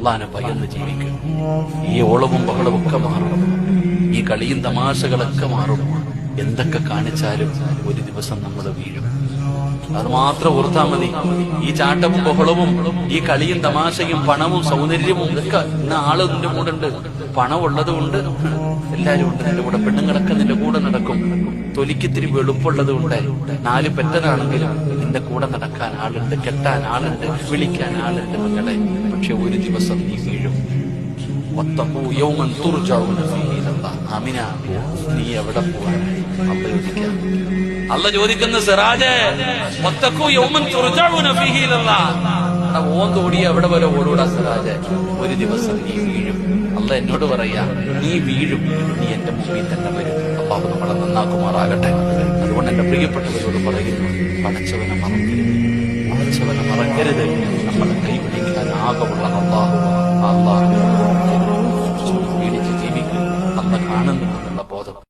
അള്ളാനെ ഭയന്ന് ജീവിക്കും. ഈ ഓളവും ബഹളവും ഒക്കെ മാറും, ഈ കളിയും തമാശകളൊക്കെ മാറും. എന്തൊക്കെ കാണിച്ചാലും ഒരു ദിവസം നമ്മൾ വീഴും. അത് മാത്രം ഓർത്താ മതി. ഈ ചാട്ടവും ബഹളവും, ഈ കളിയും തമാശയും പണവും സൗന്ദര്യവും ഇതൊക്കെ ഇന്ന് ആള് നിന്റെ കൂടെ ഉണ്ട്. പണം ഉള്ളതുകൊണ്ട് എല്ലാരും ഉണ്ട് നിന്റെ കൂടെ. പെണ്ണുങ്ങളൊക്കെ നിന്റെ കൂടെ നടക്കും. തൊലിക്കിത്തിരി വെളുപ്പുള്ളത് കൊണ്ട് 4 പെറ്റനാണെങ്കിലും നിന്റെ കൂടെ നടക്കാൻ ആളുണ്ട്, കെട്ടാൻ ആളുണ്ട്, വിളിക്കാൻ ആളുണ്ട് മകളെ. പക്ഷെ ഒരു ദിവസം നീ വീഴും. അമിന, നീ എവിടെ പോവാൻ? അല്ല ചോദിക്കുന്ന സിറാജേ, ഓന്തോടി എവിടെ വരെ ഓടൂടാ സിറാജേ? ഒരു ദിവസം നീ വീഴും. അല്ല എന്നോട് പറയാ, നീ വീഴും, നീ എന്റെ മുമ്പിൽ തന്നെ വരും. അള്ളാഹു നമ്മളെ നന്നാക്കുമാറാകട്ടെ. അതുകൊണ്ട് എന്റെ പ്രിയപ്പെട്ടവരോട് പറയുന്നു, പടച്ചവനെ മറക്കരുത്, പടച്ചവനെ മറക്കരുത്. നമ്മളെ കൈപിടിക്കാൻ ആകമുള്ള അള്ളാഹു, അള്ളാഹു ജീവിക്കും. അന്ന് കാണുന്നു എന്നുള്ള ബോധം